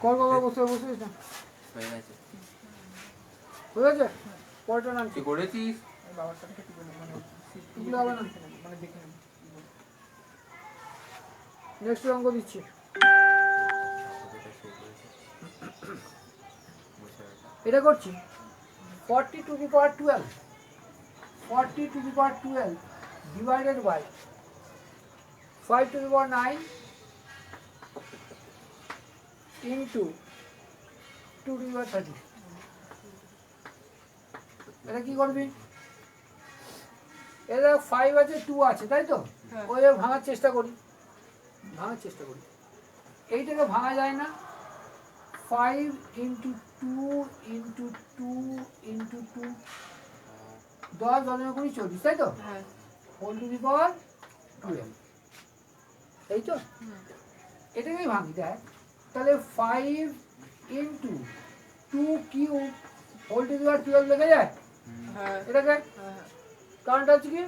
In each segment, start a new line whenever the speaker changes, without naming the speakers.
কর কর বসে বসে না
হয়ে গেছে
হয়ে গেছে পরটা নাম
কি করেছিস
বাবারটা থেকে বলে মানে
তুলে হবে না
মানে দেখে নেব
নেক্সট অঙ্ক দিচ্ছি এটা করছি 40 to the power 12 40 to the power 12 divided by 5 to the power 9 into 2 to the power 30 এটা কি করবি এটা 5 আছে 2 আছে তাই তো ওই ভাঙার চেষ্টা করি এইটাকে ভাঙা যায় না 5 into 2 into 2 into 2 10 জনের করে 40 তাই তো হোল টু দি পাওয়ার 12 এই তো এটাকেই ভাঙি দেখ তাহলে 5 into 2 cube whole to the power 12 লেগে যায় এটাকে কারণটা হচ্ছে কি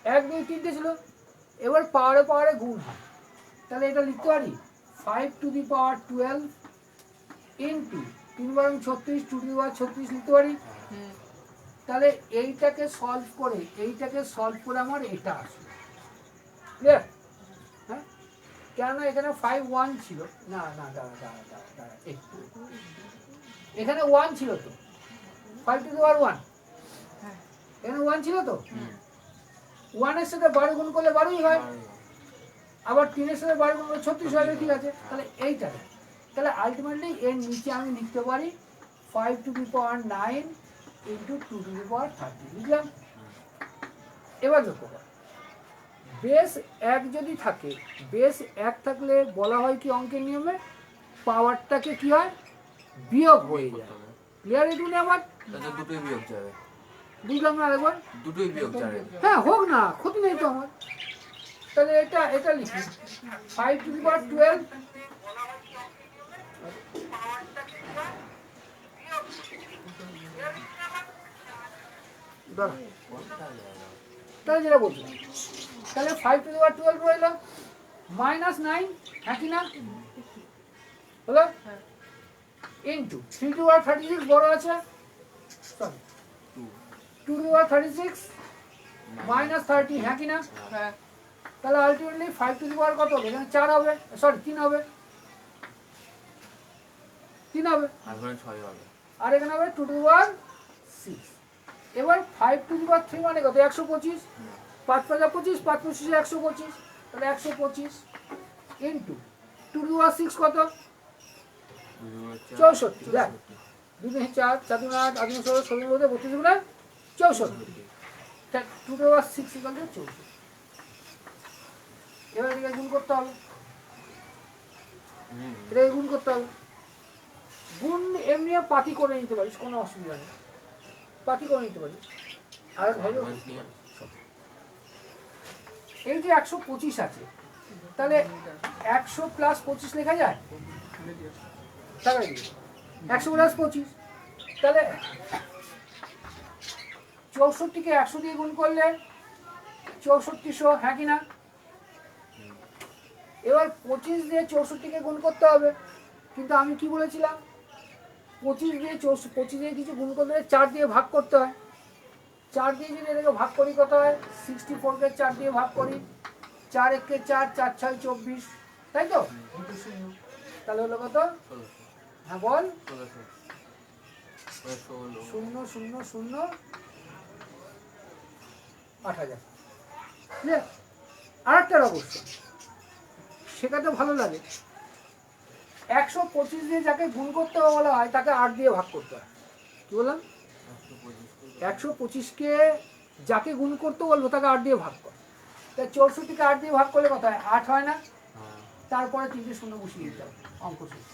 1 2 3 ছিল এবার পাওয়ারে পাওয়ারে গুণ হয় তাহলে এটা লিখতে পারি 5 to the power 12 into 3 bar 36 2 to the power 36 লিখতে পারি তাহলে এইটাকে সলভ করে আমার এটা আসবে ক্লিয়ার হ্যাঁ কেন এখানে 5 1 ছিল না না দাঁড়া এখানে 1 ছিল তো 5 to the power 1 এখানে 1 ছিল তো 1 এর সাথে 12 গুণ করলে 12ই হয় আবার 3 এর সাথে 12 গুণ করলে 36 হয় ঠিক আছে তাহলে এইটা তাহলে আলটিমেটলি এর নিচে আমি লিখতে পারি 5 to the power 9 into 2 to the power 30 বুঝলাম এবার দেখো বেস 1 যদি থাকে বেস 1 থাকলে বলা হয় কি অঙ্কের নিয়মে পাওয়ারটাকে কি হয় বিয়োগ হয়ে যায় ক্লিয়ার এটুকু আমার
তাহলে দুটোই বিয়োগ যাবে
বুঝলাম না আরেকবার
দুটোই বিয়োগ যাবে
হ্যাঁ হোক না ক্ষতি নেই তো আমার তাহলে এটা লিখি 5 to the power 12 তাহলে যেটা বলছি তাহলে 5 to the power 12 রইল -9 হ্যাঁ কি না হলো ইনটু 3 to the power 36 বড় আছে সরি 2 to the power 36 -30 হ্যাঁ কি না
হ্যাঁ
তাহলে আলটিমেটলি 5 to the power কত হবে এখানে 4 হবে সরি 3 হবে 3 হবে
আর 6 হবে
আর এখানে হবে 2 to the power 6 এবার 5 to the power 3 মানে কত 125 5 5 25 5 25 125 তাহলে 125 ইনটু 2 to the power 6 কত 64 দেখ 2 4 4 8 8 16 16 বলতে 32 গুণে 64 তা 2 to the power 6 equal to 64 এবার এটাকে গুণ করতে হবে এটাকে গুণ করতে হবে গুণ এমনি পাতি করে নিতে পারিস কোনো অসুবিধা নেই পাতি করে নিতে পারিস আর ভালো এই যে 125 আছে তাহলে 100 প্লাস 25 লেখা যায় তাহলে 100 প্লাস 25 তাহলে 64 কে 100 দিয়ে গুণ করলে 6400 হ্যাঁ কি না এবার 25 দিয়ে 64 কে গুণ করতে হবে কিন্তু আমি কি বলেছিলাম 25 দিয়ে 25 দিয়ে কিছু গুণ করতে 4 দিয়ে ভাগ করতে হয় 4 দিয়ে যদি এটাকে ভাগ করি কত হয় 64 কে 4 দিয়ে ভাগ করি 4 1 কে 4 4 6 24 তাই তো তাহলে হলো কত হ্যাঁ বল 0 0 0 8000 ক্লিয়ার আরেকটা অবশ্য শেখাতে ভালো লাগে 125 দিয়ে যাকে গুণ করতে বলা হয় তাকে 8 দিয়ে ভাগ করতে হয় কি বললাম 125 কে যাকে গুণ করতে বলবো তাকে 8 দিয়ে ভাগ কর তাই 64 কে 8 দিয়ে ভাগ করলে কত হয় 8 হয় না তারপরে 3টে শূন্য বসিয়ে দিতে হবে অঙ্ক শেষ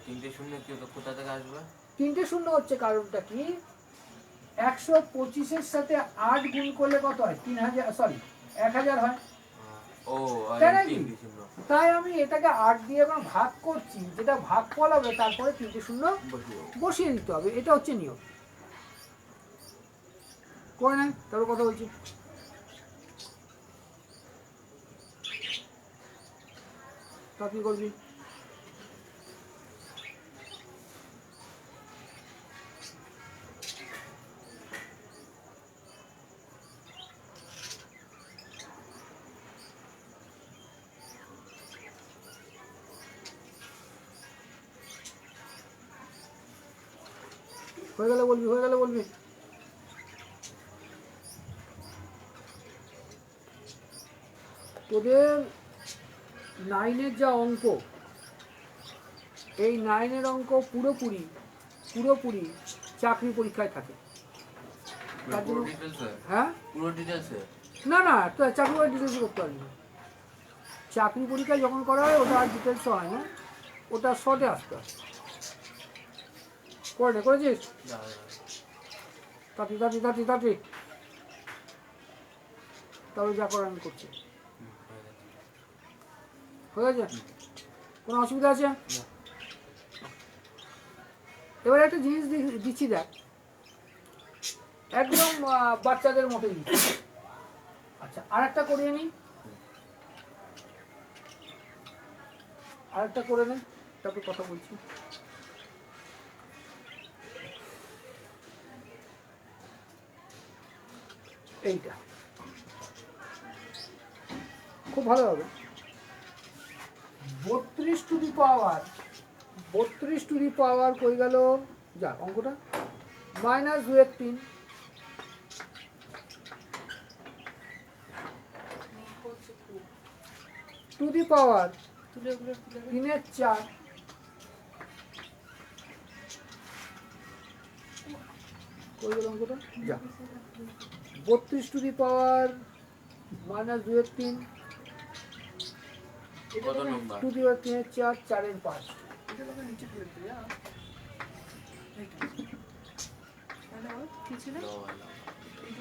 3টে শূন্য কি কোথা থেকে আসবে
3টে শূন্য হচ্ছে কারণটা কি 125 এর সাথে 8 গুণ করলে কত হয় 3000 সরি 1000 হয়
ও
তাই আমি এটাকে 8 দিয়ে এখন ভাগ করছি যেটা ভাগফল হবে তারপরে 3টে শূন্য বসিয়ে দিতে হবে এটা হচ্ছে নিয়ম করে নেন তারপর কথা বলছি তাড়াতাড়ি করবি। হয়ে গেলে বলবি, হয়ে গেলে বলবি। তোদের 9-এর যা অঙ্ক, এই 9-এর অঙ্ক পুরোপুরি পুরোপুরি চাকরি পরীক্ষায় থাকে। তার
পুরো
জন্য
ডিটেলস
হ্যাঁ,
পুরো ডিটেলস
না না, তো চাকরি পরীক্ষা ডিটেলস করতে পারবি না। চাকরি পরীক্ষা যখন করা হয় ওটা আর ডিটেলস হয় না, ওটা শর্টে আসতে হয়। করেছিস? তাড়াতাড়ি তাড়াতাড়ি তাড়াতাড়ি তাড়াতাড়ি, তবে যা করার আমি করছি। হয়ে গেছে? কোনো অসুবিধা আছে? এবার একটা জিনিস দিচ্ছি, দেখ, একদম বাচ্চাদের মতোই দিচ্ছি। আচ্ছা, আর একটা করিয়ে নিই, আর একটা করে নে, তারপর কথা বলছি। এইটা খুব ভালো হবে। 32 two the power, 32 two the পাওয়ার কই গেল, যা অঙ্কটা, -2/3 টু দি পাওয়ার 3/4 কই গেল অঙ্কটা, যা 32 টু দি পাওয়ার -2/3
কত নম্বর?
2 দি পাওয়ার 3/4, 4/5,
এটা তোকে নিচে দিয়ে দিই, হ্যাঁ। এইটা। তাহলে ওর কি ছিল?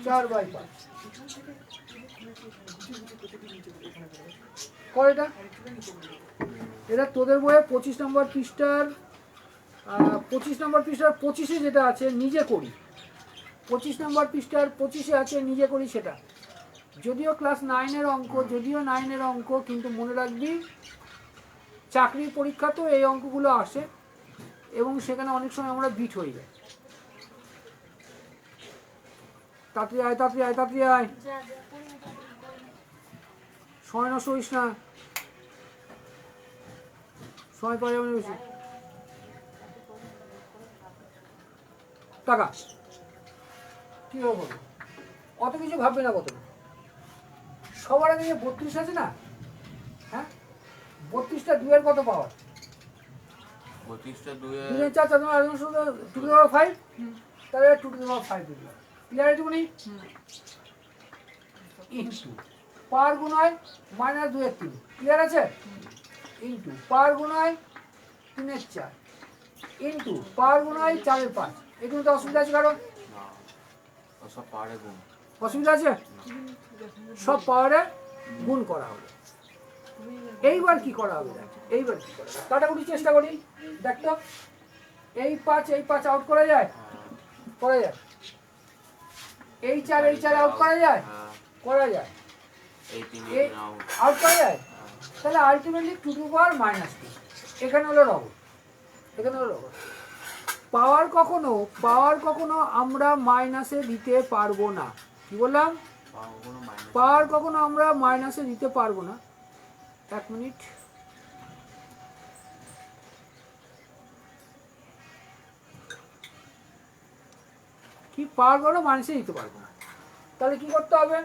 4/5
এখান থেকে গুটি প্রতিটি নিচে দিই, এখানে করে।
কর এটা।
আর একটুটা নিচে দিই।
এটা তোদের বইয়ে 25 নম্বর পৃষ্ঠার 25 নম্বর পৃষ্ঠার 25-এ যেটা আছে নিজে করি, 25 নম্বর পৃষ্ঠার 25-এ আছে নিজে করি সেটা। যদিও ক্লাস 9-এর অঙ্ক, যদিও 9-এর অঙ্ক, কিন্তু মনে রাখবি চাকরির পরীক্ষা তো এই অঙ্কগুলো আসে এবং সেখানে অনেক সময় আমরা বিট হয়ে যাই। তাড়াতাড়ি আয়, তাড়াতাড়ি আয়, তাড়াতাড়ি আয়, সময় নষ্ট করিস না, সময় পাওয়া যাবে না বেশি। টাকা কি হবে, অত কিছু ভাববে না, কত সবার আগে যে 32 আছে না, হ্যাঁ, 32টা 2-এর কত পাওয়ার,
25টা
2/4, 2 টু দি পাওয়ার 5, তাহলে 2 টু দি পাওয়ার 5 দিবি। ক্লিয়ার এটুকুনি? ইনটু পাওয়ার গুণ হয় -2/3, ক্লিয়ার আছে? ইনটু পাওয়ার গুণ হয় 3/4, ইনটু পাওয়ার গুণ হয় 4/5। এগুলো তো অসুবিধা আছে কারণ?
না, সব পাহাড়ে গুণ।
অসুবিধা আছে? সব পাওয়ারে গুণ করা হবে। এইবার কি করা হবে, দেখ, এইবার কি করা হবে, কাটাকুটি চেষ্টা করি, দেখ তো, এই 5 আউট করা যায়, করা যায়, এই 4 আউট করা যায়, করা যায়,
এই 3
এই আউট করা যায়, তাহলে আলটিমেটলি 2 টু পাওয়ার -2, এখানে হলো রব, এখানে হলো রব। পাওয়ার কখনো আমরা মাইনাসে দিতে পারবো না। কি বললাম? পাওয়ার কখনো আমরা মাইনাসে দিতে পারবো না। 1 মিনিট, কি পাওয়ার কখনো মাইনাসে দিতে পারবো না, তাহলে কি করতে হবে,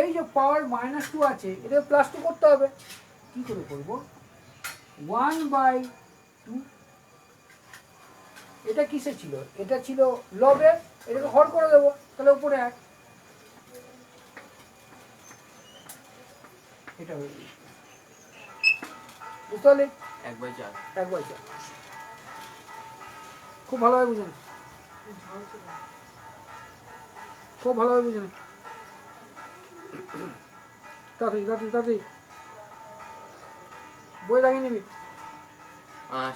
এই যে পাওয়ার -2 আছে এটা +2 করতে হবে। কি করে করবো, 1/2, এটা কিসে ছিল, এটা ছিল লবে, এটাকে হর করে দেবো, তাহলে উপরে 1, এটা হয়ে গেল, বুঝতে পারলে?
1/4।
1/4, খুব ভালোভাবে বুঝুন, খুব ভালোভাবে বুঝুন, তাড়াতাড়ি তাড়াতাড়ি তাড়াতাড়ি বই লাগিয়ে নিবি।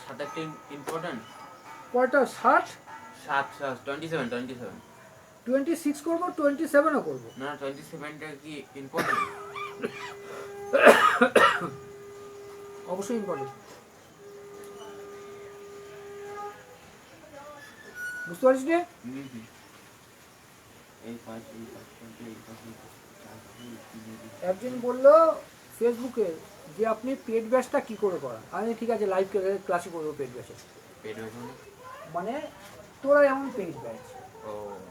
7 ইম্পর্টেন্ট,
কয়টা, 60?
27
26 করবো, 27ও করবো।
না, 27টা কি ইম্পর্টেন্ট?
অবশ্যই ইম্পর্টেন্ট। বুঝতে পারছিস রে? একজন বললো ফেসবুকে যে আপনি পেড ব্যাচটা কি করে করান। আমি ঠিক আছে লাইভ ক্লাসে করবো পেড ব্যাচে। মানে তোরা এমন পেড ব্যাচ,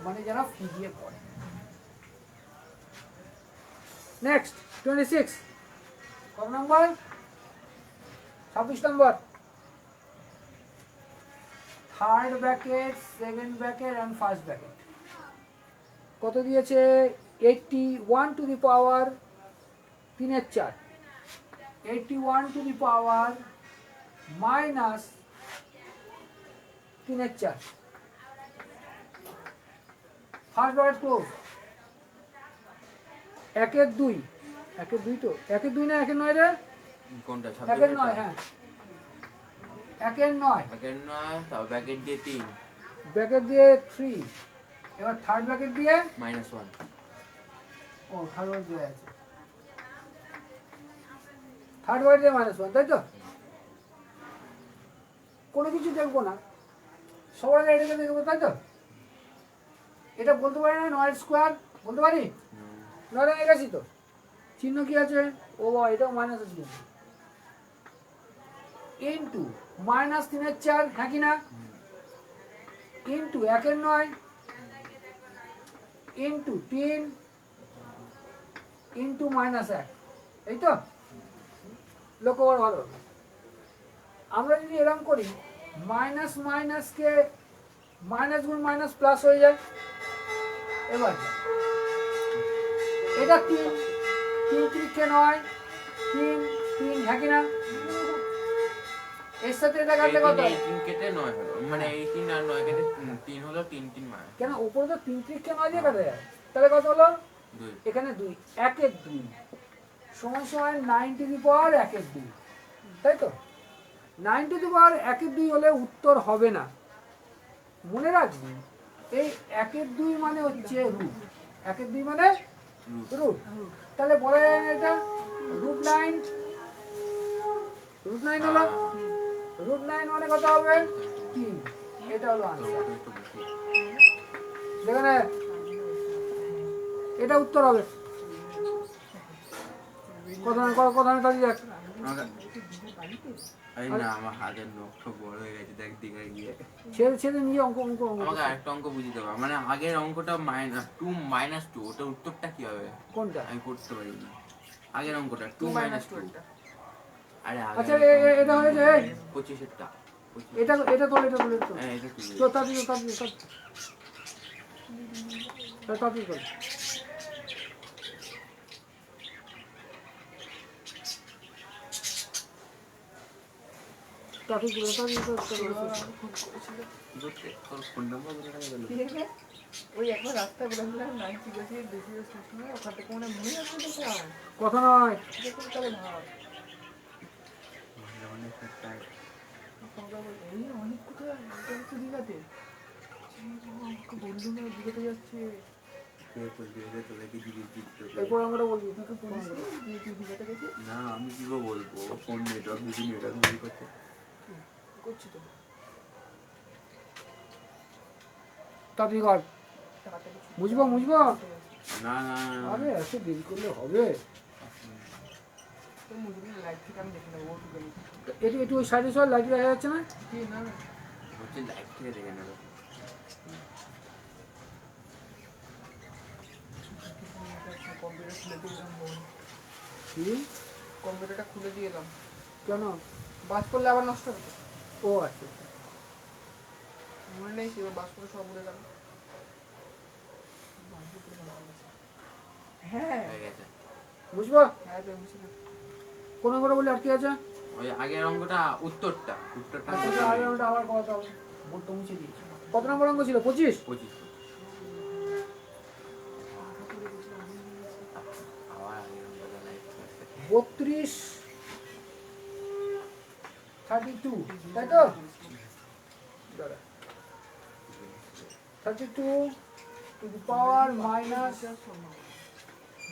মানে যারা ফি দিয়ে পড়ে। নেক্সট 26 কত নম্বর? 26 নম্বর। Third bracket, second bracket and first bracket কত দিয়েছে? 81 to the power 3/4, 81 to the power minus 3/4। First bracket close. 1/2, 1/2 তো 1/2 না 1/9 রে?
কোনটা?
1/9, হ্যাঁ 1/9।
1/9 তাও ব্র্যাকেট দিয়ে 3,
ব্র্যাকেট দিয়ে 3, এবার থার্ড ব্র্যাকেট দিয়ে
-1।
ও থার্ড ব্র্যাকেট দিয়ে আছে, থার্ড ব্র্যাকেট দিয়ে -1, তাই তো? কোনো কিছু দেখবো না, সবার আগে এটাকে দেখবো, তাই তো? এটা বলতে পারি না 9 স্কোয়ার? বলতে পারি? 9 81 তো। চিহ্ন কি আছে? ও বাবা, এটাও মাইনাস আছে কিন্তু। ইন্টু -3/4, হ্যাঁ কি না? ইন্টু 1/9 ইন্টু 3 ইন্টু -1, এই তো? লক্ষ্য কর ভালো। আমরা যদি এরকম করি, মাইনাস মাইনাসকে মাইনাস গুণ মাইনাস প্লাস হয়ে যায়। এবার এটা 3, 3 3 9, 3 3, হ্যাঁ কি না? এর সাথে এটা কাটলে কত?
18 কেটে 9 হলো, মানে 18 আর 9 কেটে 3 হলো, 3 3 মানে
কেন উপরে তো 3 3 9 দিয়ে কাটা যায়, তাহলে কত হলো?
2।
এখানে 2, 1/2 সমান সমান 9 টু দি পাওয়ার 1/2, তাই তো? 9 টু দি পাওয়ার 1/2 হলে উত্তর হবে না, মনে রাখবি। এই 1/2 মানে হচ্ছে রুট, 1/2 মানে রুট। তাহলে বলা যায় না এটা √9, √9 হলো। √9 মানে কত হবে? 3। এটা হলো আনসার। যেখানে এটা উত্তর হবে। কথা দেখ।
আরে না, আমার হাতের নখটা বড় হয়ে গেছে, দেখ দিকে গিয়ে।
ছেড়ে নিয়ে অঙ্ক।
আমাকে আরেকটা অঙ্ক বুঝিয়ে দেবো, মানে আগের অঙ্কটা -2 ওটা উত্তরটা কি হবে?
কোনটা?
আমি করতে পারি না আগের অঙ্কটা 2 - 2। আরে
আচ্ছা এটা হয়ে যায়
25 এরটা।
এটা তোলে
হ্যাঁ, এটা কি?
তো তাড়াতাড়ি কর।
ওই একবার রাস্তায় বলেছিলাম 90 বেশি ওখান থেকে মনে মনে আছে
কথা নয়,
তাহলে ভাব এই অনেক কোথায় দীঘাতে বললু না দীঘাতে যাচ্ছে।
এরপর আমরা বলবি
দীঘাতে গেছি
না, আমি কি বলবো, ফোন নেটওয়ার্ক করছে।
করছি তো
তাড়াতাড়ি কর। বুঝবো
না
আরে এত দেরি করলে হবে?
লাইট থেকে আমি দেখে নেবো
একটু ওই সাইডে সব লাইট দেখা যাচ্ছে না?
না
হচ্ছে লাইভ থেকে দেখে নেবে।
কম্পিউটারটা খুলে দিয়ে এলাম।
কেন?
বাস করলে আবার নষ্ট হবে।
ও আচ্ছা,
মনে নেই এবার বাস করে সব উড়ে গেল। হ্যাঁ
হয়ে গেছে।
বুঝবো
হ্যাঁ তো বুঝছি।
কোনো করে বলে আটকে আছে।
ওই আগের অঙ্কটা উত্তরটা
আচ্ছা আগে আমরা আবার কথা হবে, বলতে মুছে দিয়েছি। কত নম্বর অঙ্ক ছিল? 25।
25। আবার আগের অঙ্কটা লাইভ করতে
32 32, তাই তো? 32 টু দি পাওয়ার মাইনাস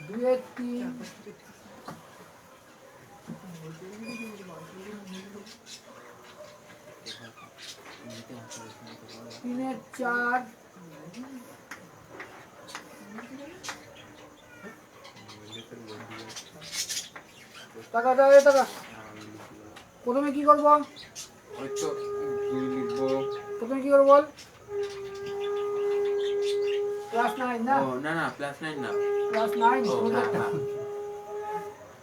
2/3 4 টাকা দাও এই টাকা প্রথমে কি করব
ওই তো 2 লিখবো।
প্রথমে কি করব বল ক্লাস 9 না
ও না না +9 না।
ক্লাস 9
ও হ্যাঁ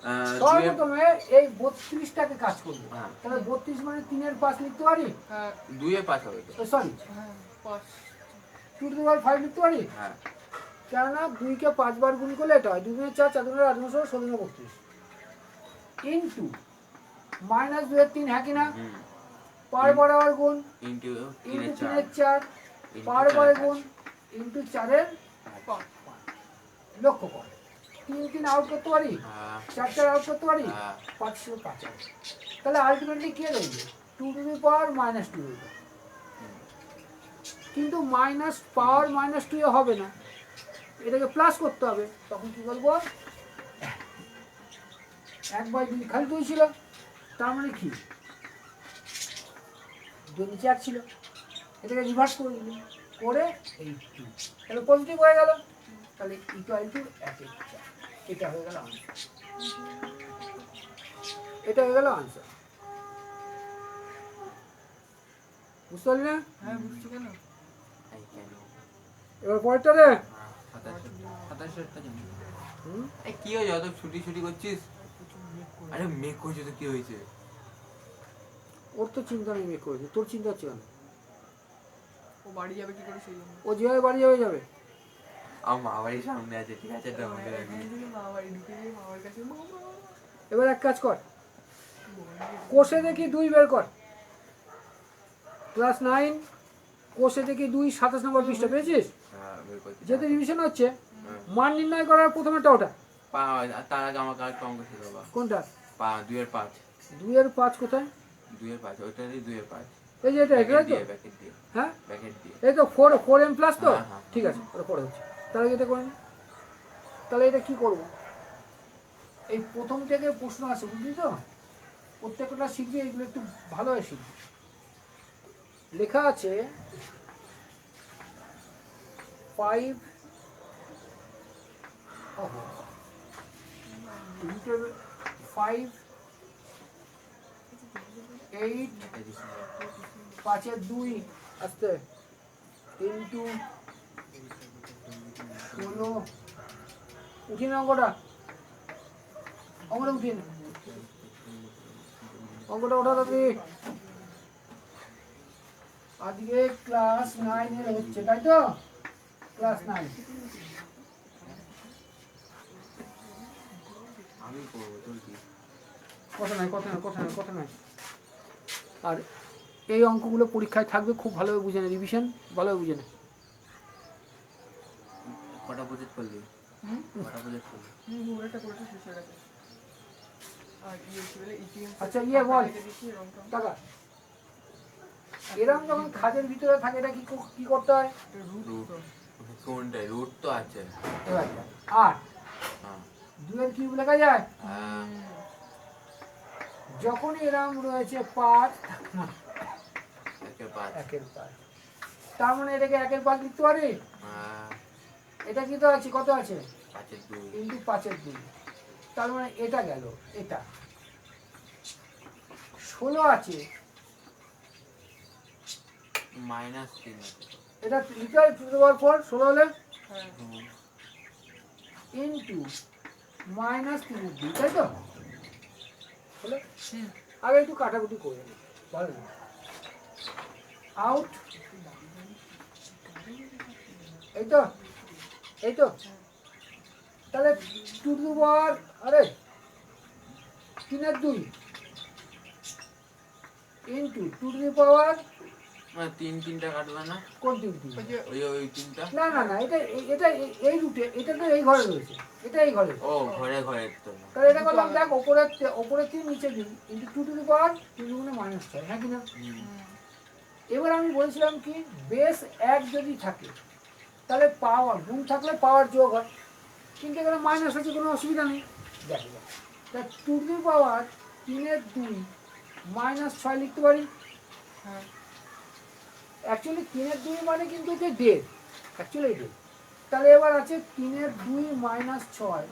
হ্যাঁ।
সর্বপ্রথমে এই 32টাকে কাজ করব
হ্যাঁ।
তাহলে 32 মানে 3 এর 5 লিখতে পারি
হ্যাঁ
2 এ 5 হবে তো।
সরি
হ্যাঁ 5
2 টু দি পাওয়ার 5 লিখতে পারি
হ্যাঁ
কেননা 2 কে 5 বার গুণ করলে এটা হয় 2 গুণে 4 4 গুণে 8 16 16 32 ইনটু মাইনাস 2 এর 3 হ্যাঁ কি না
হুম
পার বরাবর গুণ
ইনটু 3
ইনটু
এর
3
4
এর 4 পার বরে গুণ ইনটু 4 এর
5
লক্ষ্য কর 3 3 আউট করতে পারি
হ্যাঁ
4 4 আউট করতে পারি
হ্যাঁ
5 ছিল 5 আছে তাহলে আলটিমেটলি কি রইবে 2 টু দি পাওয়ার -2 রইবে কিন্তু মাইনাস পাওয়ার -2 এ হবে না এটাকে প্লাস করতে হবে তখন কি করব 1/2 খালি 2 ছিল তার মানে কি 2 নিচে 8 ছিল এটাকে রিভার্স করে দিলি করে এই 2 তাহলে পজিটিভ হয়ে গেল তাহলে ইকুয়াল টু 1 এটা হয়ে গেল আনসার এটা হয়ে গেল আনসার বুঝতে পারলি না
হ্যাঁ বুঝছো কেন
এই কেন
এবার পরেরটা রে
27 টা জানি। এই কি হয়েছে অত ছুটি ছুটি করছিস? আরে মেঘ করছে তো কি হয়েছে?
ওর তো চিন্তা নেই মেয়ে করেছে তোর চিন্তা হচ্ছে কেন
ও বাড়ি যাবে কি করে সেই জন্য
ও যেভাবে বাড়ি যাবে যাবে
আমার মা বাড়ির সামনে আছে ঠিক আছে এটা মনে রাখবি।
এখানে থেকে মা বাড়ি ঢুকে গিয়ে মামার কাছে মামা
এবার এক কাজ কর কোষে দেখি 2 বের কর ক্লাস 9 কোষে দেখি 2 27 নম্বর পৃষ্ঠা পেয়েছিস
হ্যাঁ বের করছি।
যেহেতু রিভিশন হচ্ছে
হ্যাঁ।
মান নির্ণয় করার প্রথমেটা ওটা
তার আগে আমাকে আর কম করতে দেবো।
কোনটা
2 এর 5
2 এর 5 কোথায়
2 এর 5 ওইটারই 2 এর 5
এই যে এটা এটাই তো
ব্যাকেট দিয়ে
হ্যাঁ
ব্যাকেট দিয়ে
এই তো 4m প্লাস তো
হ্যাঁ, হ্যাঁ।
ঠিক আছে ওটা পরে হচ্ছে তাহলে এটা করে নি তাহলে এটা কি করব এই প্রথম থেকে প্রশ্ন আছে বুঝলি তো প্রত্যেকটা শিখবি এগুলো একটু ভালোভাবে শিখবি লেখা আছে 5 ওহো 5 8 5 2 আস্তে ইনটু 16 উঠিন অঙ্কটা উঠিন অঙ্কটা ওঠা দাদি আজকে ক্লাস 9 এর হচ্ছে তাই তো ক্লাস 9
আমি করবো তোর কি
কথা নাই আর এই অঙ্কগুলো পরীক্ষায় থাকবে খুব ভালোভাবে বুঝে নে রিভিশন ভালোভাবে বুঝে নে
কটা প্রজেক্ট করলি কটা প্রজেক্ট করলি
ওটা করেছে শেষ হয়ে গেছে আর ইয়ে কি বলে ইটিএম
আচ্ছা ইয়ে বল
দিচ্ছি রংটা
টাকা এরকম যখন খাদের ভিতরে থাকে এটা কি করতে হয়
রুট কোনটা রুট তো আছে
এবার 8
হ্যাঁ
2 এর কিউব লেখা যায়
হ্যাঁ
যখন এরকম রয়েছে 5
একের 5
1 এর 5 তার মানে এটাকে 1 এর 5 লিখতে পারি
হ্যাঁ
এটা কি তো আছে কত আছে
5 এর 2
ইনটু 5 এর 2 তার মানে এটা গেল এটা 16 আছে
-3
এটা লিখতে হয় 2 টু দি পাওয়ার 4 16 হলে
হ্যাঁ
ইনটু -3 এর 2 তাই তো হলো
হুম
আগে একটু কাটাকুটি করে নিই ভালো না আউট এই তো তাহলে 2 টু দি পাওয়ার আরে 3 এর 2 ইনটু 2 টু দি পাওয়ার
মানে 3টা কাটবে না
কোন 3
ওই যে
ওই 3টা
না এটা এই রুটে এটা তো এই ঘরে রয়েছে এটা এই ঘরে
ও ঘরে ঘরে তো
তাহলে এটা করলাম দেখ ওপরে 3 নিচে 2 ইনটু 2 টু দি পাওয়ার 3 গুণে -6 হ্যাঁ কি না এবার আমি বলছিলাম কি বেস 1 যদি থাকে তাহলে পাওয়ার গুণ থাকলে পাওয়ার যোগ হয় কিন্তু এখানে মাইনাস আছে কোনো অসুবিধা নেই দেখো তা 2 টু দি পাওয়ার 3 এর 2 -6 লিখতে পারি
হ্যাঁ
অ্যাকচুয়ালি 3 2 মানে কিন্তু এটা ডেড, অ্যাকচুয়ালি ডেড। তাহলে এবার আছে 3 2 মাইনাস 6,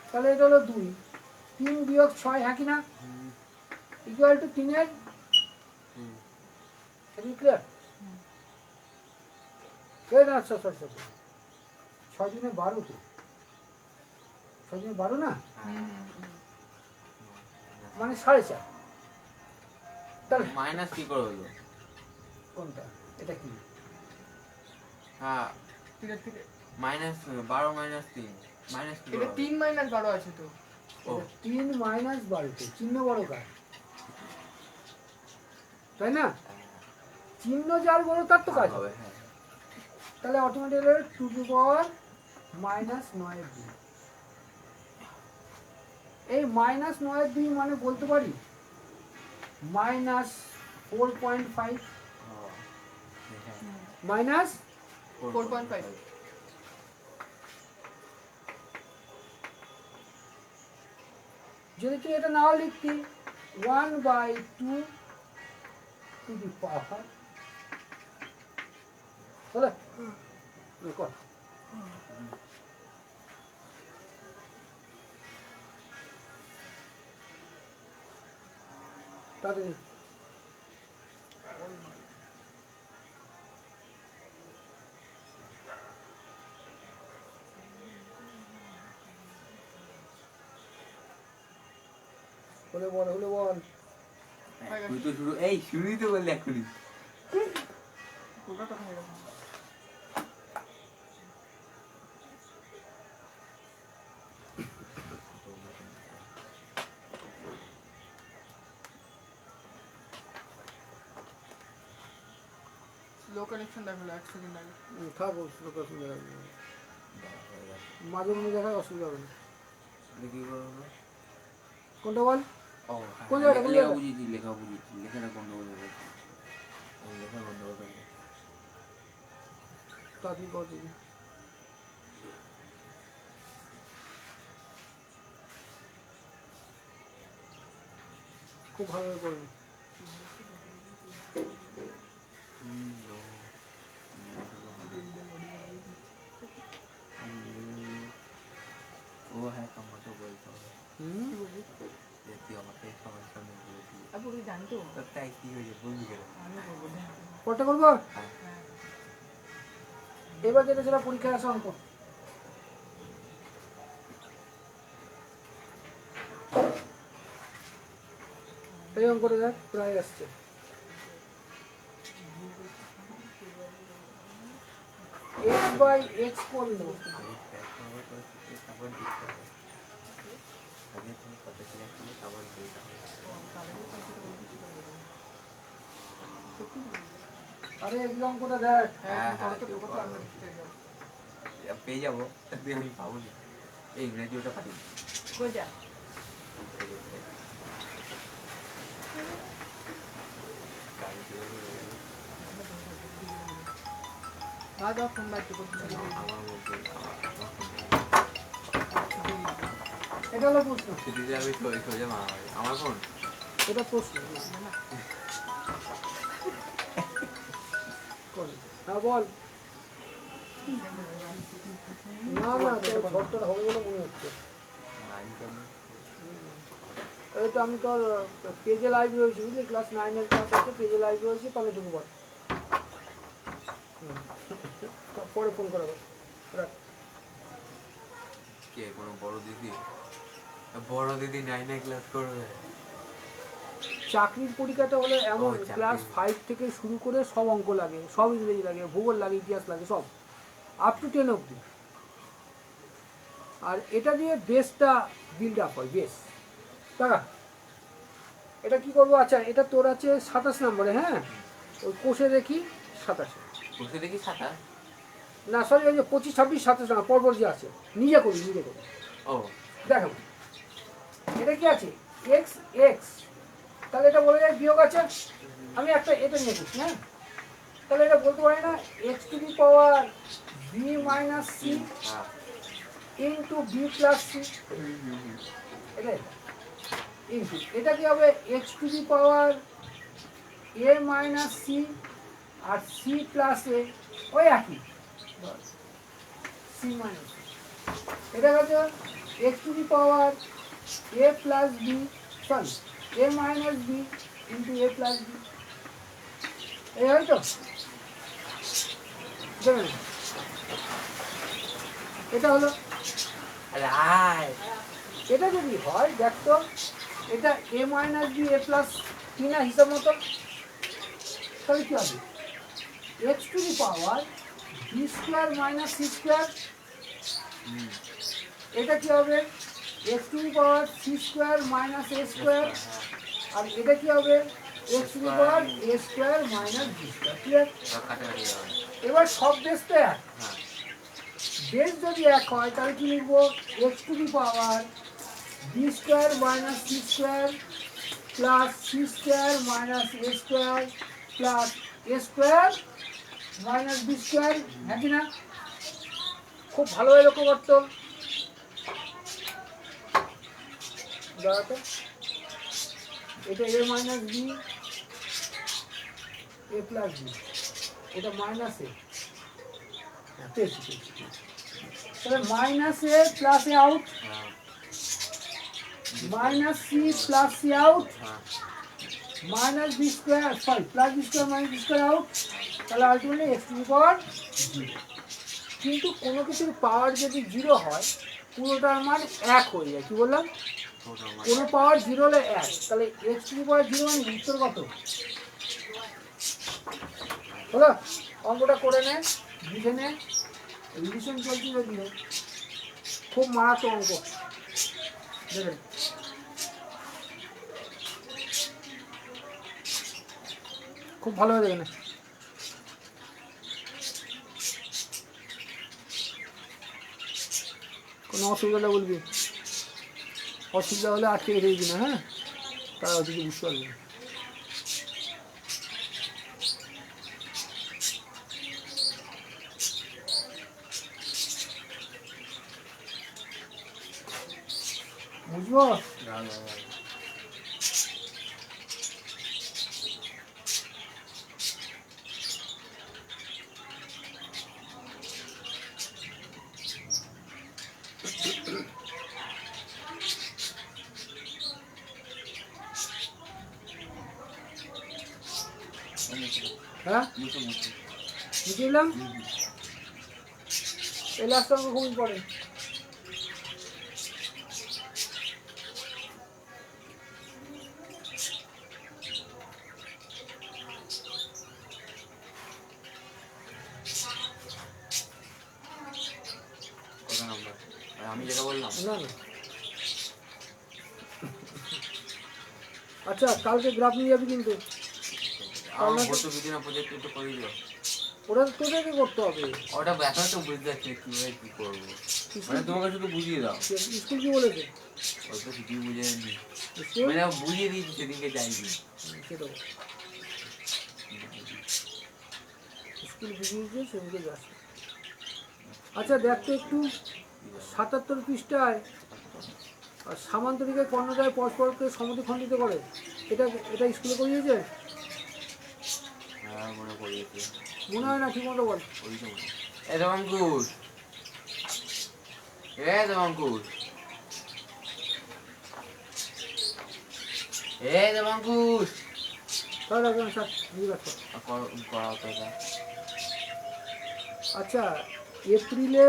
তাহলে এটা হলো 2, 3 বিয়োগ 6 হ্যাঁ কি না, ইকুয়াল টু 3 ক্লিয়ার। না সরি 6 দিনে 12 তো, 6 দিনে 12 না, মানে 4.5। তাহলে
মাইনাস কি করে হলো?
কোনটা এটা কি?
হ্যাঁ
ঠিক আছে
মাইনাস 12 মাইনাস 3 মাইনাস কি
এটা 3 মাইনাস 12 আছে তো।
ও
3 মাইনাস 12, চিহ্ন বড় কার, তাই না? চিহ্ন যার বড় তার তো কাজ হবে।
হ্যাঁ
তাহলে অটোমেটিক্যালি 2 টু পাওয়ার মাইনাস 9/2, এই মাইনাস 9/2 মানে বলতে পারি মাইনাস 4.5, মাইনাস
4.5
যদি তুই এটা নাও লিখতি 1/2 টু দি পাওয়ার, বলে কর তাড়াতাড়ি। হলে বল, হলে বল।
তুই তো শুরু এই শুরুই তো বললি এখনই।
পুরোটা তো হয়ে গেছে। লো কানেকশন দেখালো 1 সেকেন্ড আগে।
থাক অসুবিধা হবে, মাঝে মধ্যে দেখায় অসুবিধা হবে না।
কি করবো?
কোনটা বল?
ও
কোন জায়গাটা, কোন
লেখা
জায়গাটা?
বুঝিয়েছি, লেখা বুঝিয়েছি, লেখাটা গন্ডগোল হয়ে গেছে। লেখা গন্ডগোল হয়ে গেছে।
তাড়াতাড়ি কর দিবি। খুব ভালোভাবে করবি।
ও হ্যাঁ আমাকে বলতে হবে যে তুই আমাকে সবার সামনে বলেছিলি।
আপু তুই জানতো
তোর তাই কি হয়েছে বলবি কেন?
আমি বলবো না।
কোনটা করবো?
হ্যাঁ
এবার যেটা ছিল পরীক্ষায় আসা অঙ্ক। এই অঙ্কটা দেখ প্রায় আসছে। x বাই x করলো
আগে প্যাক করবো তো তারপর দিতে হবে। আগে তুমি কত ছিল তারপর দিতে হবে।
আরে এই অঙ্কটা দেখ।
হ্যাঁ
হ্যাঁ,
তো
তুই
তো
করো।
আমি পেয়ে যাবো।
পেয়ে যাবো তুই আমি পাবো না। এই ইংরেজি ওটা পারি
কই যা দাদা ফোন বাইতে করতে
আমার মধ্যে
এটা হলো প্রশ্ন,
ছুটিতে আমি সোজা মা হয় আমার ফোন।
এটা প্রশ্ন। হ্যাঁ বল। না না তোর ঘরটা হবে বলে মনে হচ্ছে। এই তো আমি তোর পেজে লাইভ রয়েছি বুঝলি, ক্লাস 9-এর ক্লাস আছে, পেজে লাইভ রয়েছি, তাহলে ঢুকবো বল। পরে ফোন করে বল। রাখ।
কে কোনো বড় দিদি? বড় দিদি 9 ক্লাস করবে?
চাকরির পরীক্ষাটা হলে এমন
ও, চাকরি।
ক্লাস 5 থেকে শুরু করে সব অঙ্ক লাগে, সব ইংরেজি লাগে, ভূগোল লাগে, ইতিহাস লাগে, সব আপ টু 10 অবধি। আর এটা দিয়ে বেসটা বিল্ড আপ হয়, বেস। টাকা এটা কি করবো? আচ্ছা এটা তোর আছে 27 নম্বরে, হ্যাঁ ওই কোষে দেখি 27,
বসে দেখি 27।
না সরি ওই যে 25 26 27 না, পরপর যে আছে, নিজে করি নিজে করি।
ও
দেখো এটা কি আছে এক্স এক্স, তাহলে এটা বলে যায় বিয়োগ আছে। আমি একটা এটা নিয়ে করছি, হ্যাঁ তাহলে এটা বলতে পারি না x to the power b minus c
হ্যাঁ
ইন্টু বি প্লাস সি, এটা ইন্টু এটা কি হবে x to the power a minus c আর সি প্লাস এ ওই একই সি মাইনাস এটা হচ্ছে x to the power a plus b sorry a minus b into a plus b এই হয়তো দেখবেন এটা হলো এটা যদি হয় দেখতো এটা a minus b a plus কিনা হিসাব মতো তাহলে কি হবে x to the power b square minus c square এটা কি হবে x to the power c square minus a square আর এটা কি হবে x to the power a square minus b square clear এবার সব বেস তো এক বেস যদি এক হয় তাহলে কি লিখবো x to the power b square minus c square plus c square minus a square plus a square minus b square হ্যাঁ কি না খুব ভালোভাবে লক্ষ্য করতো দাঁড়াতো এটা a minus b a plus b এটা মাইনাস এ তাহলে minus a plus a out minus c plus c out minus b square sorry plus b square minus b square out তাহলে ultimately x to the power zero কিন্তু কোনো কিছুর পাওয়ার যদি zero হয় পুরোটার মান এক হয়ে যায় কি বললাম কোনো পাওয়ার জিরো হলে এক তাহলে x to the power zero মানে উত্তর কত হলো অঙ্কটা করে নে বুঝে নে রিভিশন চলছে যদিও খুব মারাত্মক অঙ্ক দেখেন খুব ভালো হয়ে দেখেন কোনো অসুবিধা বলবি অসুবিধা হলে আটকে রেখে দিবি না হ্যাঁ তারা কিছু বুঝতে পারবে না বুঝবো হ্যাঁ বুঝলাম এই লাস্ট অঙ্ক খুব ইম্পর্টেন্ট
আমি যেটা বললাম
না না আচ্ছা কালকে গ্রাফ নিয়ে যাবি কিন্তু
আমার ফটো ভিডিও না প্রজেক্ট একটু করে দিও
ওটা তোদেরকে করতে হবে
ওটা ব্যথা তো বুঝতে যাচ্ছে কিভাবে কি করবো মানে তোমাকে শুধু বুঝিয়ে দাও
স্কুল কি বলেছে
ওই তো কিছুই বুঝে নি
স্কুল
মানে বুঝিয়ে দিয়েছি সেদিনকে যাইনি
সেটা স্কুল বুঝিয়েছে সেদিকে যাচ্ছে আচ্ছা দেখ তো একটু ৭৭ পৃষ্ঠায় আর সামান্তরিকের কর্ণদ্বয় পরস্পরকে সমদ্বিখণ্ডিত করে এটা এটা স্কুলে করিয়েছে
হ্যাঁ মনে করিয়েছে
মনে হয় না ঠিক মতো বল
ওই তো এ দেবাঙ্কুশ এ দেবাঙ্কুশ এ দেবাঙ্কুশ
তাহলে একজন স্যার বুঝে রাখো
করা তো এটা
আচ্ছা এপ্রিলে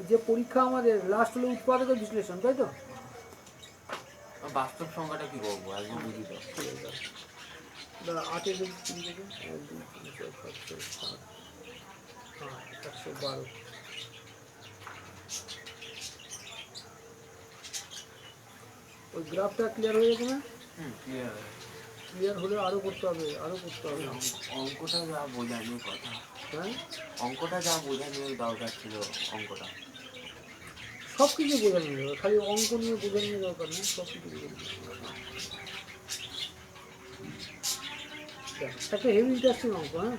যে পরীক্ষা আমাদের লাস্ট হলো উৎপাদকের বিশ্লেষণ তাই তো
বাস্তব সংখ্যাটা কি করবো একদম বুঝি তো
8 1 2 3 4 5 6 7 8 112 ওই গ্রাফটা ক্লিয়ার হয়ে গেছে না ক্লিয়ার হলে আরো করতে হবে
অঙ্কটা যা বোঝানি কথা
হ্যাঁ
অঙ্কটা যা বোঝানি দরকার ছিল অঙ্কটা
সব কিছু বোঝানো যাবে খালি অঙ্ক নিয়ে বোঝানোর দরকার নেই সব কিছু বোঝানো একটা হেভি ইন্টারেস্টিং অঙ্ক হ্যাঁ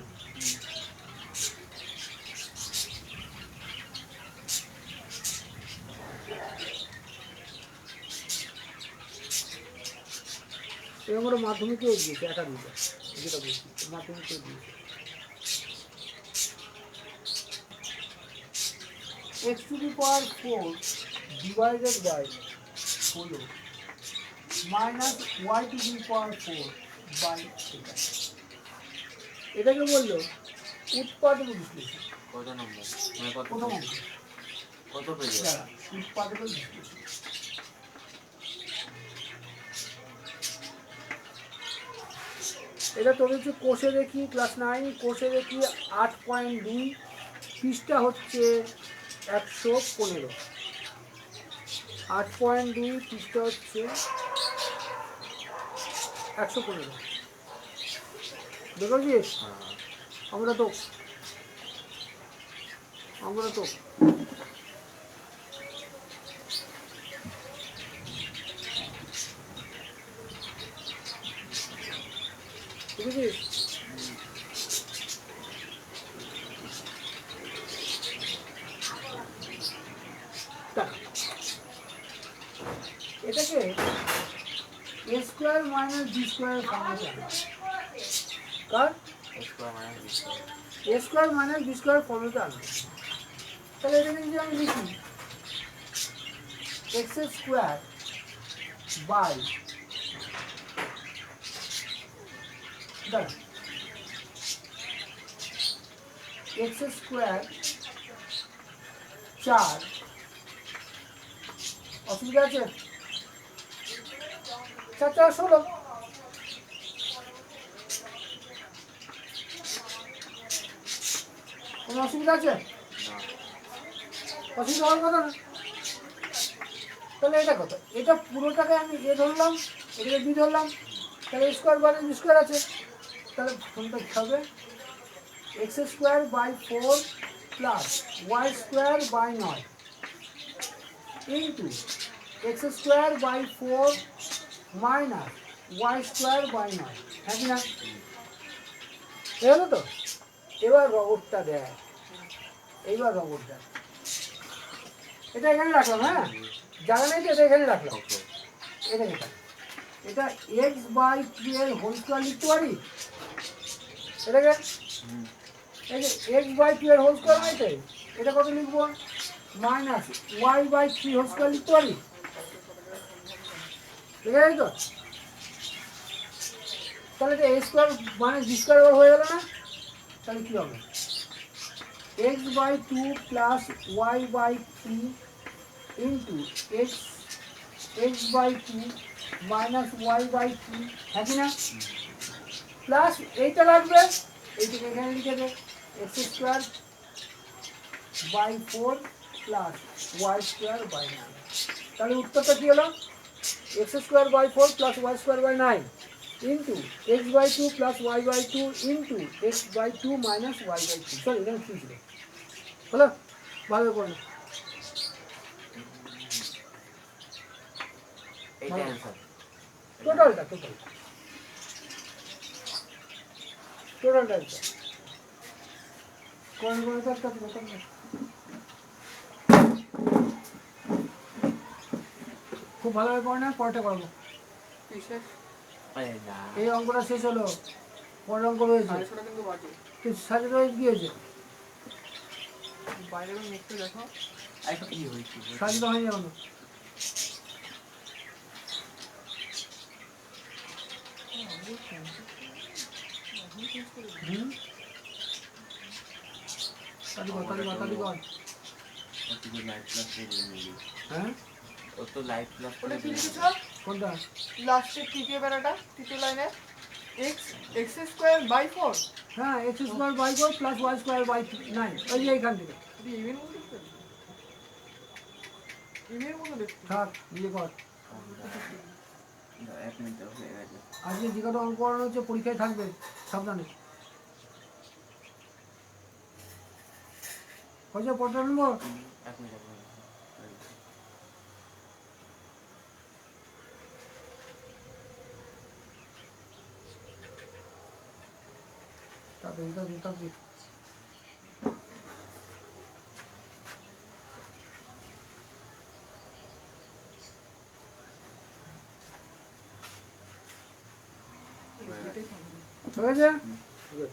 এরকম করে মাধ্যমিকেও দিয়েছে একাডেমিটা যেটা বলছি মাধ্যমিকেও দিয়েছে x to the power 4 divided by হলো minus y to the power 4 by এটা। এটাকে বললো উৎপাদক বিশ্লেষণ।
কত নম্বর মানে কত
প্রথম অঙ্ক
কত পেজে?
যারা উৎপাদক বিশ্লেষণ। এটা তোর হচ্ছে কোষে দেখি ক্লাস 9 কোষে দেখি 8.2 পৃষ্ঠা হচ্ছে 115। 8.2 পৃষ্ঠা হচ্ছে 115। দেখেছিস আমরা তো বুঝেছিস? এটাকে a square minus b square formula কার a square minus b square formula আনবে। তাহলে এটাকে যদি আমি লিখি x square by x square 4 অসুবিধা আছে 4 4 16 কোনো অসুবিধা আছে? অসুবিধা হওয়ার কথা না। তাহলে এটা কত? এটা পুরোটাকে আমি এ ধরলাম, এটাকে বি ধরলাম, তাহলে স্কোয়ার বাই বি স্কোয়ার আছে। তাহলে কোনটা হবে x square by 4 plus y square by 9 into x square by 4 minus y square by 9। হ্যাঁ কি না? হলো তো? এবার রবটটা দেয়, এইবার রবট দেয়। এটা এখানে রাখলাম, হ্যাঁ জায়গা নেই তো, এটা এখানে রাখলাম। এটা এক্স বাই 3 এর হোল স্কোয়ার লিখতে পারি। এটাকে এই যে এক্স বাই 2 এর হোল স্কোয়ার হয়েছে, এটা কত লিখবো? Minus y by 3 whole square লিখতে পারি। ঠিক আছে তো? তাহলে এটা এ স্কোয়ার মানে বি স্কোয়ার হয়ে গেল না? তাহলে কী হবে? X by 2 plus y by 3 into x by 2 minus y by 3। হ্যাঁ কি না? প্লাস এইটা লাগবে, এইটাকে এখানে লিখে দে x square by 4 plus y square by 9। তাহলে উত্তরটা কী হলো? X square by 4 plus y square by 9 into x by 2 plus y by 2 into x by 2 minus y by 3। Sorry, এখানে 3 ছিল। হলো? ভালো করে টোটালটা খুব ভালোভাবে পড়ে না, পরটা করবো। এই অঙ্কটা শেষ হলো, পরের অঙ্ক রয়েছে। সাড়ে রয়েছে কি হয়েছে?
বাইরে মেঘটা দেখো
সাজিদা হয়ে যাবে না। হ্যাঁ
ও তো লাইট প্লাস
ওটা কি লিখেছো?
কোনটা?
লাস্টের তৃতীয় বেলাটা, তৃতীয় লাইনে এক্স স্কোয়ার বাই 4।
হ্যাঁ x square by 4 plus y square by 9। ওই যে এইখান থেকে
ইমের মতো দেখতে, ইমের মতো দেখতে।
থাক নিজে কর।
এক মিনিট হয়ে গেছে।
আজকে যে কটা অঙ্ক করানো হচ্ছে পরীক্ষায় থাকবে, সাবধানে। হয়েছে পড়টা নেবো?
এক মিনিট
তাড়াতাড়ি হয়েছে? গুড।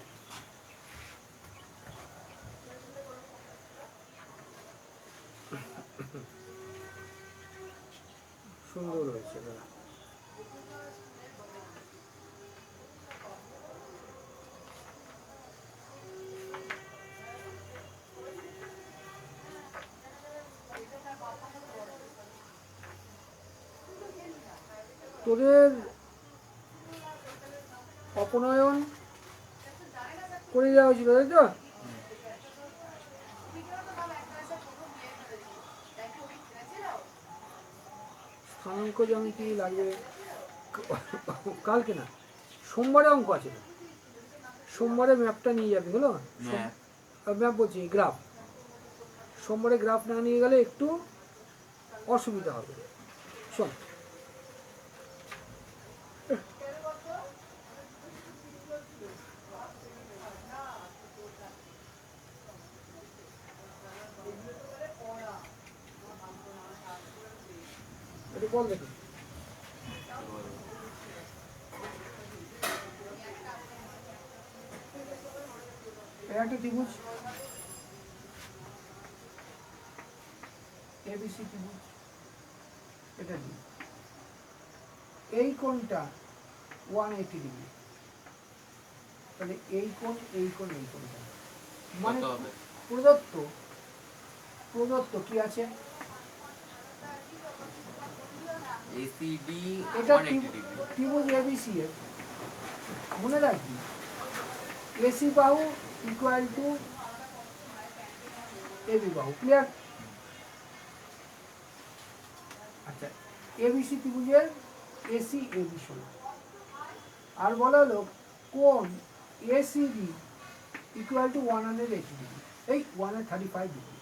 আচ্ছা দাদা তোদের অপনয়ন করে দেওয়া হয়েছিল তাই তো? স্থানাঙ্ক জ্যামিতি লাগবে কালকে না, সোমবারে অঙ্ক আছে। সোমবারে ম্যাপটা নিয়ে যাবে, হলো? ম্যাপ বলছি গ্রাফ। সোমবারে গ্রাফ না নিয়ে গেলে একটু অসুবিধা হবে। শোন, এটা বল দেখি। একটা ত্রিভুজ এবিসি ত্রিভুজ, এটা দি এই কোণটা 180 ডিগ্রি, তাহলে এই কোণ এই কোণ এই কোণটা মানে প্রদত্ত প্রদত্ত কি আছে?
এসিডি
এটা
180 ডিগ্রি।
ত্রিভুজ এবিসি এর মনে রাখবি এসি বাহু ইকুয়াল টু এবি বাহু, ক্লিয়ার? আচ্ছা, এবিসি ত্রিভুজের এসি এবি সমান, আর বলা হলো কোণ এসিবি ইকুয়াল টু 180 ডিগ্রি, এই 135 ডিগ্রি,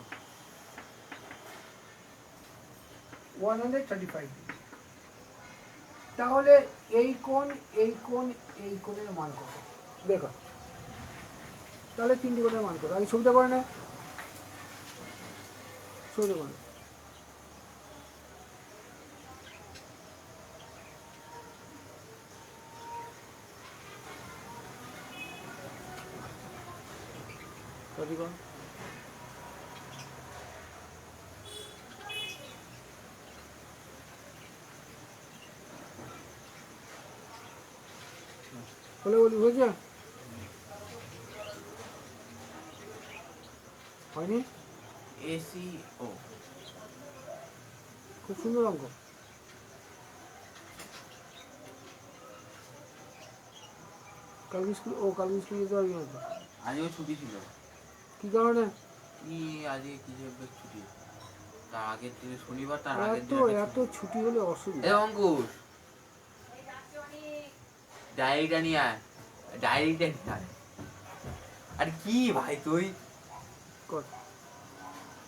135 ডিগ্রি। তাহলে এই কোণ এই কোণ এই কোণের মান কত দেখো, তাহলে তিনটি কোণের মান কত? আগে ছবিটা করে না, ছবিটা করে কত? বলে বলি বুঝছে হয়নি?
এসি ও
খুব সুন্দর অঙ্ক। কালকে স্কুল যেতে পারবি না তো?
আজও ছুটি ছিল।
কি কারণে?
কি আজকে কি হবে ছুটি? তার আগের দিনে শনিবার, তার আগের
এত
দিনে
এত ছুটি হলে অসুবিধা।
এ অঙ্কুশ, ডায়েরিটা নিয়ে আয়, ডায়েরিটা নিয়ে আয়। আর কি ভাই তুই
কর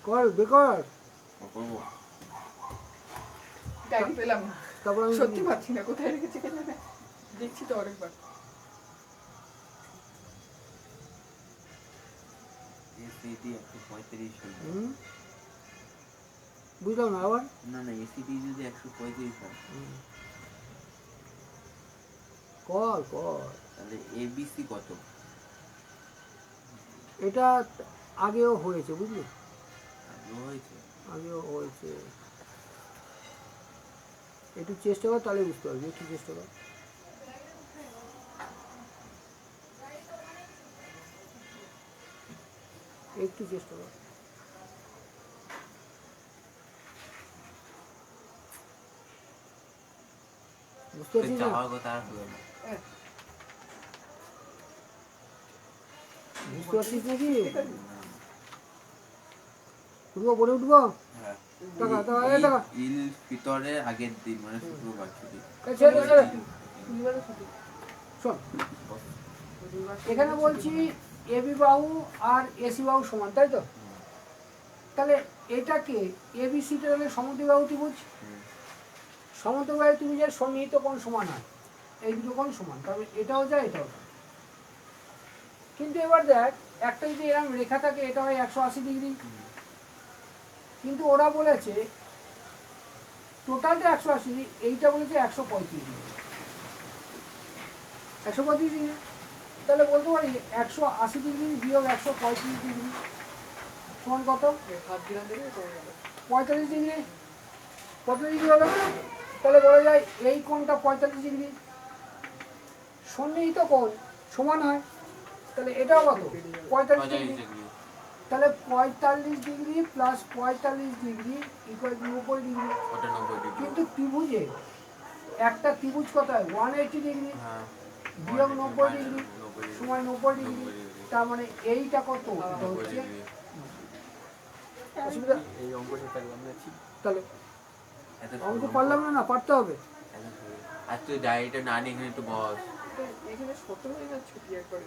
কর বেকার
করবো?
ডায়েরি পেলাম না,
তারপর আমি
সত্যি পাচ্ছি না কোথায় রেখেছি কে জানে, দেখছি তো অনেকবার।
এসিডি 135 হলো।
বুঝলাম না আবার।
না না, এসিডি যদি 135 হয়
কর কর,
তাহলে এবিসি কত?
এটা আগেও হয়েছে বুঝলি,
আগেও হয়েছে।
আগেও হয়েছে। একটু চেষ্টা কর তাহলে বুঝতে পারবি, একটু চেষ্টা কর। একটু চেষ্টা কর। বুঝতে পারছিস না?
যাওয়ার কথা আর হলো না।
বুঝতে পারছিস নাকি? উঠবো বলে উঠবো?
হ্যাঁ।
টাকা টাকা এ টাকা
ঈদ ফিতরের আগের দিন মানে শুক্রবার ছুটি।
ছেড়ে ছেড়ে
শনিবারও ছুটি।
শোন, এখানে বলছি এবি বাহু আর এসি বাহু সমান, তাই তো? তাহলে এটাকে এবিসিটা হলে সমদ্বিবাহু ত্রিভুজ, সমদ্বিবাহু ত্রিভুজের সন্নিহিত কোণ সমান হয়, এই দুটো কোণ সমান, কারণ এটাও যায় এটাও যায়। কিন্তু এবার দেখ, একটা যদি এরকম রেখা থাকে এটা হয় 180 ডিগ্রি, কিন্তু ওরা বলেছে টোটালটা 180, এইটা বলেছে 135 ডিগ্রি, 135 ডিগ্রি। তাহলে বলতে পারি 180 ডিগ্রি বিয়োগ 135 ডিগ্রি সমান কত?
হাত দিলাম দেখে কমে গেল।
45 ডিগ্রি। কত ডিগ্রি হলো? তাহলে বলা যায় এই কোণটা 45 ডিগ্রি, সন্নিহিত কোণ সমান হয়, তাহলে এটাও কত 45 ডিগ্রি। তাহলে 45 degree plus 45 degree equal 90 degree.
ওটা 90 ডিগ্রি।
কিন্তু ত্রিভুজে একটা ত্রিভুজ কত হয় 180 ডিগ্রি
হ্যাঁ
বিয়োগ 90 ডিগ্রি সমান 90 ডিগ্রি। তার মানে এইটা কত, এটা হচ্ছে অসুবিধা।
এই অঙ্কটা পারলাম না ঠিক।
তাহলে অঙ্ক পারলাম না, না পারতে হবে।
আর তুই ডায়েরিটা না নিয়ে এখানে একটু বস।
এখানে 17 দিন আর ছুটি একবারে,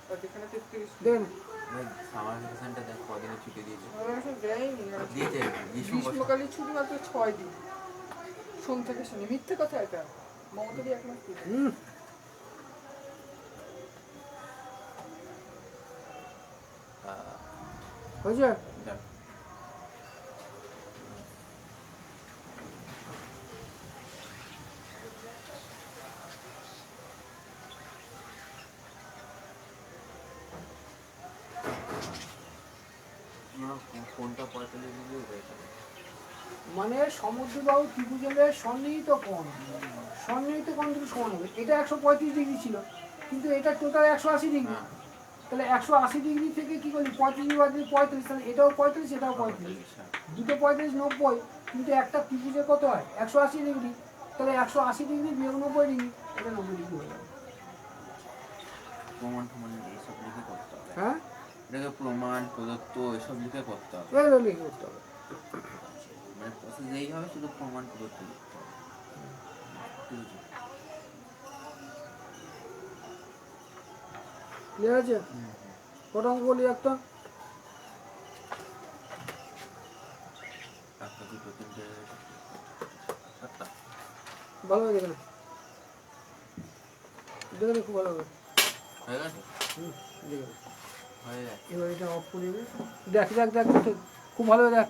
আর যেখানে 33
দেন
সামার ভ্যাকেশনটা দেখ কদিনের ছুটি দিয়েছে।
আমার দেয়নি আর
দিয়েছে
গ্রীষ্মকালীন ছুটি মাত্র 6 দিন, সোম থেকে শনি। মিথ্যে কথা এটা, মমতারই এক মাস ছুটি।
হয়েছে।
কোনটা 45 ডিগ্রি হয়েছে?
মানে সমুদ্রবাহু ত্রিভুজের সন্নিহিত কোণ, সন্নিহিত কোণ দুটো সমান হবে। এটা 135 ডিগ্রি ছিল, কিন্তু এটা টোটাল 180 ডিগ্রি। তাহলে 180 ডিগ্রি থেকে কি করলি 35 ডিগ্রি বাদ দিলি 45, তাহলে এটাও 35 এটাও 35, দুটো 35 90। কিন্তু একটা ত্রিভুজের কত হয় 180 ডিগ্রি, তাহলে 180 ডিগ্রি বিয়োগ 90 ডিগ্রি, এটা 90 ডিগ্রি হয়ে যাবে।
প্রমাণ প্রমাণ এইসব লিখে করতে হবে।
হ্যাঁ
এটাকে প্রমাণ প্রদত্ত এসব লিখে করতে হবে।
এগুলো লিখে করতে হবে।
মানে প্রসেস এই হবে, শুধু প্রমাণ প্রদত্ত লিখতে হবে। ঠিক আছে?
ক্লিয়ার আছে? কটা অঙ্ক বলি একটা?
একটা দুটো তিনটে চারটা।
ভালো হবে, দেখে না দেখে খুব ভালো হবে।
হয়ে গেছে?
দেখে
হয়ে গেছে।
এবার এটা অফ করে দেখ দেখ দেখ খুব ভালো হবে, দেখ।